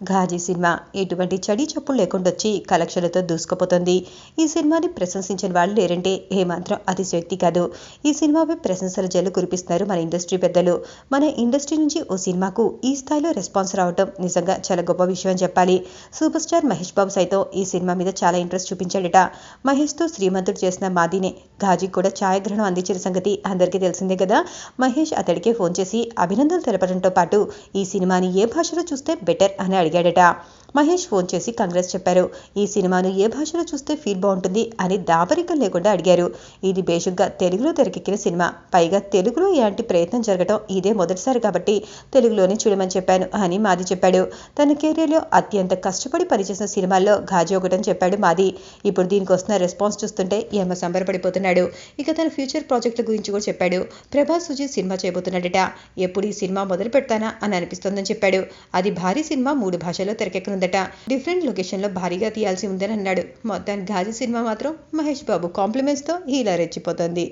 Ghazi cinema ఎటువంటి చడి చప్పుడు లేకుండొచ్చి కలెక్షన్లతో దూసుకుపోతుంది. ఈ సినిమాని ప్రశంసించిన వాళ్ళు లేరంటే ఏమాత్రం అతిశయోక్తి కాదు. ఈ సినిమాపై ప్రశంసల జల్లు కురిపిస్తున్నారు మన ఇండస్ట్రీ పెద్దలు. మన ఇండస్ట్రీ నుంచి ఓ సినిమాకు ఈ స్థాయిలో రెస్పాన్స్ రావటం నిజంగా చాలా గొప్ప విషయం అని చెప్పాలి. సూపర్ స్టార్ మహేష్ బాబు సైతం ఈ సినిమా మీద చాలా ఇంట్రెస్ట్ చూపించాడట. మహేష్తో శ్రీమంతుడు చేసిన మాదినే ఘాజీ కూడా ఛాయాగ్రహణం అందించిన సంగతి అందరికీ తెలిసిందే కదా. మహేష్ అతడికే ఫోన్ చేసి అభినందనలు తెలపడంతో పాటు ఈ సినిమాని ఏ భాషలో చూస్తే బెటర్ అని అడిగాడట. మహేష్ ఫోన్ చేసి కంగ్రెస్ చెప్పారు. ఈ సినిమాను ఏ భాషలో చూస్తే ఫీల్ బాగుంటుంది అని దాపరికం లేకుండా అడిగారు. ఇది బేసిక్గా తెలుగులో తెరకెక్కిన సినిమా, పైగా తెలుగులో ఇలాంటి ప్రయత్నం జరగడం ఇదే మొదటిసారి కాబట్టి తెలుగులోనే చూడమని చెప్పాను అని మాది చెప్పాడు. తన కెరీర్లో అత్యంత కష్టపడి పనిచేసిన సినిమాల్లో ఘాజీ ఒకటని చెప్పాడు మాది. ఇప్పుడు దీనికి వస్తున్న రెస్పాన్స్ చూస్తుంటే ఏమో సంబరపడిపోతున్నాడు. ఇక తన ఫ్యూచర్ ప్రాజెక్టుల గురించి కూడా చెప్పాడు. ప్రభాస్ సుజీత్ సినిమా చేయబోతున్నాడట. ఎప్పుడు ఈ సినిమా మొదలు పెడతానా అని అనిపిస్తోందని చెప్పాడు. అది భారీ సినిమా, 3 భాషల్లో తెరకెక్కనుందట. డిఫరెంట్ లొకేషన్లో భారీగా తీయాల్సి ఉందని అన్నాడు. మొత్తానికి ఘాజీ సినిమా మాత్రం మహేష్ బాబు కాంప్లిమెంట్స్తో ఇలా రెచ్చిపోతుంది.